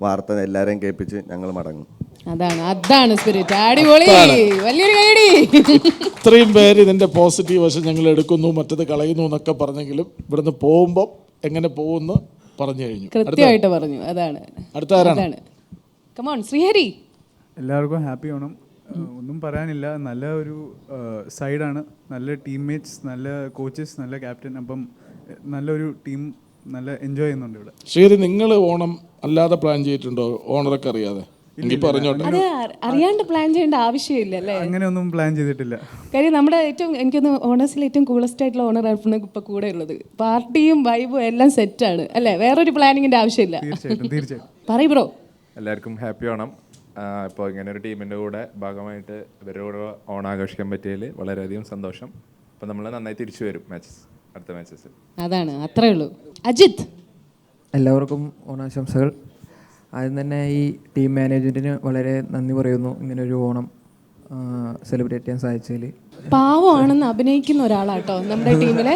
Speaker 14: വാർത്ത എല്ലാവരെയും കേൾപ്പിച്ച് ഞങ്ങൾ മടങ്ങും.
Speaker 3: അതാണ് സ്പിരിറ്റ്. അടിപൊളി, വലിയൊരു കൈയടി.
Speaker 1: ഇത്രയും പേര് ഇതിൻ്റെ പോസിറ്റീവ് വശം ഞങ്ങൾ എടുക്കുന്നു, മറ്റത് കളയുന്നു എന്നൊക്കെ പറഞ്ഞെങ്കിലും ഇവിടുന്ന് പോകുമ്പോൾ എങ്ങനെ പോകുമെന്ന് പറഞ്ഞു കഴിഞ്ഞു,
Speaker 3: കൃത്യമായിട്ട് പറഞ്ഞു. അതാണ്
Speaker 1: അടുത്ത ആരാണ്?
Speaker 3: കമോൺ ശ്രീഹരി.
Speaker 13: എല്ലാവർക്കും ഹാപ്പി ഓണം. ഒന്നും പറയാനില്ല, നല്ല ഒരു സൈഡാണ്. നല്ല ടീംമേറ്റ്സ്, നല്ല കോച്ചസ്, നല്ല ക്യാപ്റ്റൻ. അപ്പം നല്ലൊരു ടീം, നല്ല എൻജോയ് ചെയ്യുന്നുണ്ട് ഇവിടെ.
Speaker 1: ശ്രീഹരി, നിങ്ങൾ ഓണം അല്ലാതെ പ്ലാൻ ചെയ്തിട്ടുണ്ടോ? ഓണറൊക്കെ അറിയാതെ?
Speaker 3: അത് അറിയാണ്ട് പ്ലാൻ ചെയ്യേണ്ട ആവശ്യമില്ല അല്ലേ?
Speaker 13: അങ്ങനെയൊന്നും പ്ലാൻ ചെയ്തിട്ടില്ല.
Speaker 3: കാര്യം നമ്മുടെ ഏറ്റവും ഓണേഴ്സിൽ ഏറ്റവും കൂളസ്റ്റ് ആയിട്ടുള്ള ഓണറാണ് ഇപ്പോൾ കൂടെ ഉള്ളത്. പാർട്ടിയും വൈബും എല്ലാം സെറ്റാണ് അല്ലേ? വേറൊരു പ്ലാനിങ്ങിൻ്റെ ആവശ്യമില്ല.
Speaker 13: തീർച്ചയായിട്ടും.
Speaker 3: പറയൂ ബ്രോ.
Speaker 15: എല്ലാവർക്കും ഹാപ്പി ഓണം. ഇപ്പോൾ ഇങ്ങനെ ഒരു ടീമിൻ്റെ കൂടെ ഭാഗമായിട്ട് ഇവരുടെ കൂടെ ഓണം ആഘോഷിക്കാൻ പറ്റിയതിൽ വളരെയധികം സന്തോഷം. അപ്പോൾ നമ്മൾ നന്നായി തിരിച്ചു വരും അടുത്ത മാച്ചസ്.
Speaker 3: അതാണ്, അത്രേ ഉള്ളൂ. അജിത്ത്.
Speaker 16: എല്ലാവർക്കും ഓണാശംസകൾ. ആദ്യം തന്നെ ഈ ടീം മാനേജ്മെൻറ്റിന് വളരെ നന്ദി പറയുന്നു, ഇങ്ങനൊരു ഓണം സെലിബ്രേറ്റ് ചെയ്യാൻ സാധിച്ചതിൽ.
Speaker 3: പാവമാണെന്ന് അഭിനയിക്കുന്ന ഒരാളാട്ടോ നമ്മുടെ ടീമിലെ.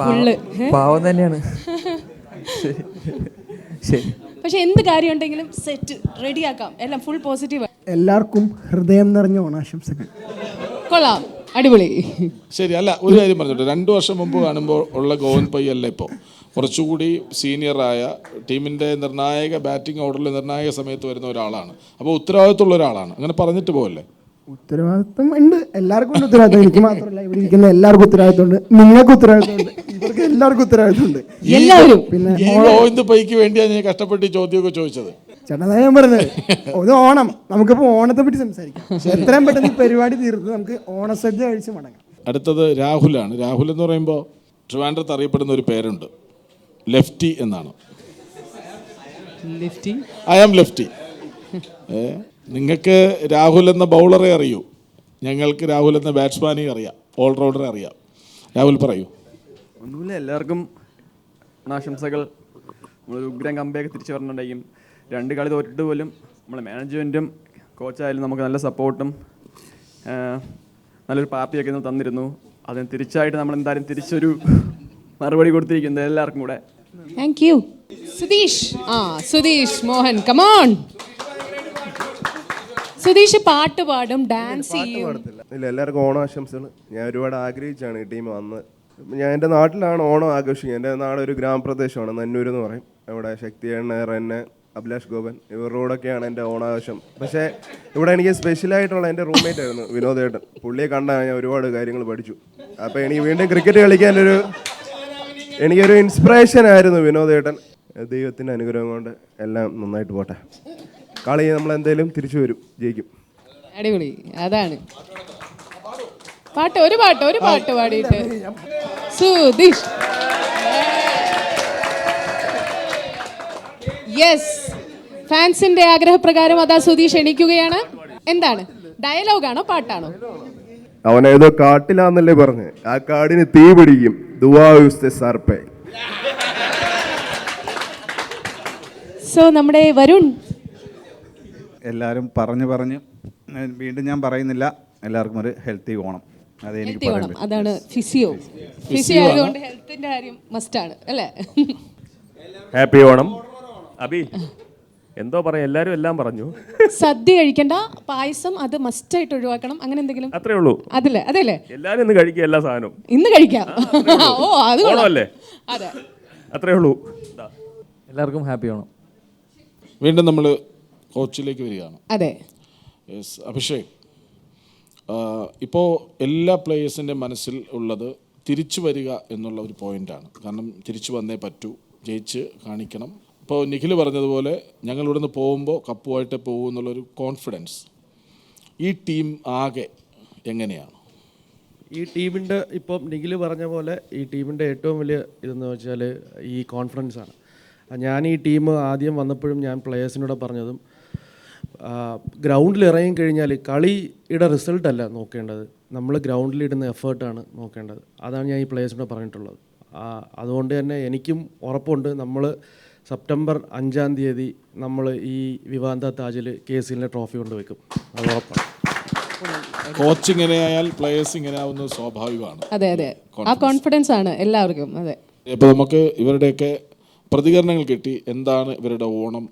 Speaker 3: ഫുള്ള്
Speaker 16: പാവം തന്നെയാണ്. ശരി.
Speaker 3: പക്ഷെ എന്ത് കാര്യം ഉണ്ടെങ്കിലും സെറ്റ് റെഡിയാക്കാം, എല്ലാം ഫുൾ പോസിറ്റീവ്.
Speaker 17: എല്ലാവർക്കും ഹൃദയം നിറഞ്ഞ ഓണാശംസകൾ.
Speaker 3: കൊള്ളാം. അടിപൊളി.
Speaker 1: ശരി, അല്ല ഒരു കാര്യം പറഞ്ഞോട്ടെ, 2 വർഷം മുമ്പ് കാണുമ്പോൾ ഉള്ള ഗോവൻ പൈ അല്ല ഇപ്പോൾ. കുറച്ചുകൂടി സീനിയറായ ടീമിൻ്റെ നിർണായക ബാറ്റിംഗ് ഓർഡറിൽ നിർണായക സമയത്ത് വരുന്ന ഒരാളാണ്. അപ്പോൾ ഉത്തരവാദിത്തമുള്ള ഒരാളാണ്. അങ്ങനെ പറഞ്ഞിട്ട് പോകല്ലേ?
Speaker 17: ഉത്തരവാദിത്വം ഉണ്ട്, എല്ലാവർക്കും ഉണ്ട് ഉത്തരവാദിത്വം. എനിക്ക് മാത്രമല്ല, ഇവിടെ ഇരിക്കുന്ന എല്ലാവർക്കും ഉത്തരവാദിത്തമുണ്ട്, നിങ്ങൾക്ക് ഉത്തരവാദിത്തമുണ്ട്, ഇവർക്ക് എല്ലാവർക്കും ഉത്തരവാദിത്തമുണ്ട്.
Speaker 3: എല്ലാവരും.
Speaker 17: പിന്നെ
Speaker 1: ഈ ഗോവിന്ദ് പൈക്ക് വേണ്ടിയാണ് ഞാൻ കഷ്ടപ്പെട്ട് ഈ ചോദ്യമൊക്കെ ചോദിച്ചത്.
Speaker 17: ചേട്ടാ ഞാൻ പറഞ്ഞത് ഒരു ഓണം, നമുക്കിപ്പോൾ ഓണത്തെ പറ്റി സംസാരിക്കാം. എത്രയും പെട്ടെന്ന് ഈ പരിപാടി തീർത്ത് നമുക്ക് ഓണസദ്യ കഴിച്ച് മടങ്ങാം.
Speaker 1: അടുത്തത് രാഹുലാണ്. രാഹുൽ എന്ന് പറയുമ്പോൾ ട്രിവാൻഡ്രത്ത് അറിയപ്പെടുന്ന ഒരു പേരുണ്ട്, ലെഫ്റ്റി എന്നാണ്. I am lefty. നിങ്ങൾക്ക് രാഹുൽ എന്ന ബൗളറെ അറിയൂ, ഞങ്ങൾക്ക് രാഹുൽ എന്ന ബാറ്റ്സ്മാനെയും അറിയാം, ഓൾറൗണ്ടറെ അറിയാം. രാഹുൽ പറയൂ.
Speaker 18: ഒന്നുമില്ല, എല്ലാവർക്കും ആശംസകൾ. നമ്മളൊരു ഉഗ്രം കമ്പയൊക്കെ തിരിച്ചു പറഞ്ഞിട്ടുണ്ടെങ്കിൽ 2 കളി തോറ്റിട്ട് പോലും നമ്മളെ മാനേജ്മെൻറ്റും കോച്ചായാലും നമുക്ക് നല്ല സപ്പോർട്ടും നല്ലൊരു പാർട്ടിയൊക്കെ തന്നിരുന്നു. അതിന് തിരിച്ചായിട്ട് നമ്മൾ എന്തായാലും തിരിച്ചൊരു മറുപടി കൊടുത്തിരിക്കുന്നത് എല്ലാവർക്കും കൂടെ.
Speaker 3: Thank you. Sudheesh. Sudheesh Mohan, come on. Sudheesh പാട്ട് പാടും, ഡാൻസ് ചെയ്യും.
Speaker 14: ഇല്ല, എല്ലാവർക്കും ഓണാശംസകൾ. ഞാൻ ഒരുപാട് ആഗ്രഹിച്ചാണ് ഈ ടീം വന്നത്. ഞാൻ എൻ്റെ നാട്ടിലാണ് ഓണം ആഘോഷിക്കുന്നത്. എൻ്റെ നാട് ഒരു ഗ്രാമപ്രദേശമാണ്, നന്നൂർ എന്ന് പറയും. ഇവിടെ ശക്തിയണ്ണ, റെന്നെ, അഭിലാഷ് ഗോപൻ ഇവരോടൊക്കെയാണ് എൻ്റെ ഓണാഘോഷം. പക്ഷേ ഇവിടെ എനിക്ക് സ്പെഷ്യലായിട്ടുള്ള എൻ്റെ റൂംമേറ്റ് ആയിരുന്നു വിനോദേട്ടൻ. പുള്ളിയെ കണ്ടാൽ ഞാൻ ഒരുപാട് കാര്യങ്ങൾ പഠിച്ചു. അപ്പോൾ എനിക്ക് വീണ്ടും ക്രിക്കറ്റ് കളിക്കാനൊരു എനിക്കൊരു ഇൻസ്പിറേഷൻ ആയിരുന്നു വിനോദേട്ടൻ. ദൈവത്തിൻ്റെ അനുഗ്രഹം കൊണ്ട് എല്ലാം നന്നായിട്ട് പോട്ടെ. കളി നമ്മളെന്തായാലും തിരിച്ചു വരും, ജയിക്കും.
Speaker 3: അടിപൊളി. അതാണ് പാട്ട്. ഒരു പാട്ട് പാടിയിട്ട് സുധീഷ്. യെസ്, ഫാൻസിന്റെ ആഗ്രഹപ്രകാരം അതാ സുധീഷ് എണീക്കുകയാണ്. എന്താണ്, ഡയലോഗാണോ പാട്ടാണോ?
Speaker 14: അവനേതോ കാട്ടിലാന്നല്ലേ പറഞ്ഞ്, ആ കാടിന് തീ പിടിക്കും. സർപ്പേ.
Speaker 3: സോ നമ്മുടെ വരുൺ.
Speaker 19: എല്ലാവരും പറഞ്ഞ് വീണ്ടും ഞാൻ പറയുന്നില്ല, എല്ലാവർക്കും ഒരു ഹെൽത്തി ഓണം. അത് എനിക്ക്
Speaker 3: ഓണം, അതാണ് ഫിസിയോ ആയതുകൊണ്ട് ഹെൽത്തിന്റെ കാര്യം മസ്റ്റാണ് അല്ലേ?
Speaker 20: ഹാപ്പി ഓണം. അബി എന്തോ പറയാം, എല്ലാവരും എല്ലാം പറഞ്ഞു.
Speaker 3: സദ്യ കഴിക്കണ്ട, പായസം അത് മസ്റ്റായിട്ട് ഒഴിവാക്കണം, അങ്ങനെ എന്തെങ്കിലും?
Speaker 20: അത്രേ ഉള്ളൂ.
Speaker 3: അതല്ലേ
Speaker 20: എല്ലാവരും ഇന്ന് കഴിക്കുക, എല്ലാ സാധനവും
Speaker 3: ഇന്ന് കഴിക്കാം. ഓ, അത്
Speaker 20: ഓണമല്ലേ?
Speaker 3: അതെ,
Speaker 20: അത്രേ ഉള്ളൂ.
Speaker 18: എല്ലാവർക്കും ഹാപ്പി ഓണം.
Speaker 1: വീണ്ടും നമ്മൾ കോച്ചിലേക്ക് വരികയാണ്.
Speaker 3: അതെ,
Speaker 1: അഭിഷേക്, ഇപ്പോൾ എല്ലാ പ്ലേയേഴ്സിൻ്റെ മനസ്സിൽ ഉള്ളത് തിരിച്ചു വരിക എന്നുള്ള ഒരു പോയിൻ്റാണ്. കാരണം തിരിച്ചു വന്നേ പറ്റൂ, ജയിച്ച് കാണിക്കണം. ഇപ്പോൾ നിഖിൽ പറഞ്ഞതുപോലെ ഞങ്ങൾ ഇവിടെ നിന്ന് പോകുമ്പോൾ കപ്പുമായിട്ട് പോകും എന്നുള്ളൊരു കോൺഫിഡൻസ് ഈ ടീം ആകെ എങ്ങനെയാണ്?
Speaker 5: ഈ ടീമിൻ്റെ ഇപ്പം നിഖിൽ പറഞ്ഞ പോലെ ഈ ടീമിൻ്റെ ഏറ്റവും വലിയ ഇതെന്ന് വെച്ചാൽ ഈ കോൺഫിഡൻസാണ്. ഞാൻ ഈ ടീം ആദ്യം വന്നപ്പോഴും ഞാൻ പ്ലെയേഴ്സിനോട് പറഞ്ഞതും, ഗ്രൗണ്ടിൽ ഇറങ്ങി കഴിഞ്ഞാൽ കളിയുടെ റിസൾട്ടല്ല നോക്കേണ്ടത്, നമ്മൾ ഗ്രൗണ്ടിലിടുന്ന എഫേർട്ടാണ് നോക്കേണ്ടത്. അതാണ് ഞാൻ ഈ പ്ലെയേഴ്സിനോട് പറഞ്ഞിട്ടുള്ളത്. അതുകൊണ്ട് തന്നെ എനിക്കും ഉറപ്പുണ്ട്, നമ്മൾ സെപ്റ്റംബർ 5-ാം തീയതി നമ്മൾ ഈ വിവാന്ത താജിൽ KCLന്റെ ട്രോഫി കൊണ്ടുവയ്ക്കും. അത് ഉറപ്പാണ്.
Speaker 1: കോച്ച് ഇങ്ങനെയായാൽ പ്ലേയേഴ്സ് ഇങ്ങനെ ആവുന്നത് സ്വാഭാവികമാണ്.
Speaker 3: അതെ, ആ കോൺഫിഡൻസ് ആണ് എല്ലാവർക്കും. അതെ,
Speaker 1: ഇപ്പോൾ നമുക്ക് ഇവരുടെയൊക്കെ പ്രതികരണങ്ങൾ കിട്ടി. എന്താണ് ഇവരുടെ ഓണം?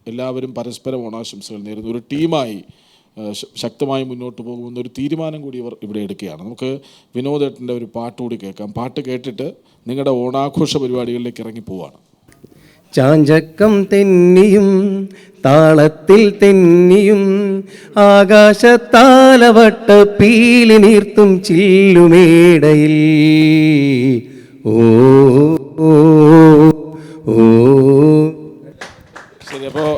Speaker 1: എല്ലാവരും പരസ്പരം ഓണാശംസകൾ നേരുന്നു. ഒരു ടീമായി ശക്തമായി മുന്നോട്ട് പോകുമെന്നൊരു തീരുമാനം കൂടി ഇവർ ഇവിടെ എടുക്കുകയാണ്. നമുക്ക് വിനോദേട്ടൻ്റെ ഒരു പാട്ട് കൂടി കേൾക്കാം. പാട്ട് കേട്ടിട്ട് നിങ്ങളുടെ ഓണാഘോഷ പരിപാടികളിലേക്ക് ഇറങ്ങി പോവാണ്.
Speaker 21: ചാഞ്ചക്കം തെന്നിയും താളത്തിൽ തെന്നിയും ആകാശത്താലവട്ട പീലി നീർത്തും ചില്ലുമേടയിൽ ഓ ഓ ഓ.
Speaker 1: ശരി, അപ്പോൾ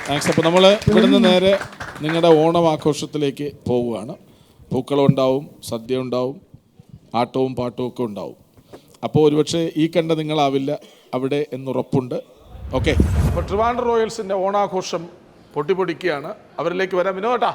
Speaker 1: താങ്ക്സ്. അപ്പോൾ നമ്മൾ ഇവിടുന്ന് നേരെ നിങ്ങളുടെ ഓണം ആഘോഷത്തിലേക്ക് പോവുകയാണ്. പൂക്കളം ഉണ്ടാവും, സദ്യ ഉണ്ടാവും, ആട്ടവും പാട്ടും ഒക്കെ ഉണ്ടാവും. അപ്പോൾ ഒരുപക്ഷെ ഈ കണ്ട നിങ്ങളാവില്ല അവിടെ എന്നുറപ്പുണ്ട്. ഓക്കെ, അപ്പോൾ ട്രിവാൻഡ്രം റോയൽസിൻ്റെ ഓണാഘോഷം പൊട്ടിപ്പൊടിക്കുകയാണ്. അവരിലേക്ക് വരാം. വിനോട്ടാ,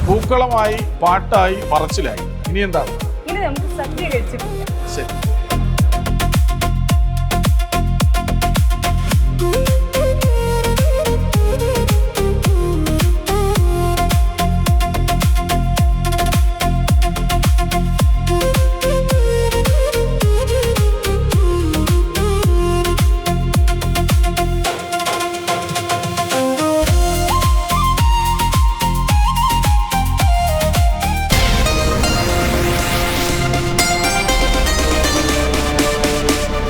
Speaker 1: പൂക്കളമായി, പാട്ടായി, പറച്ചിലായി. ഇനി എന്താണ്?
Speaker 2: ഇനി നമുക്ക് സദ്യ കഴിച്ചിട്ടില്ല.
Speaker 1: ശരി.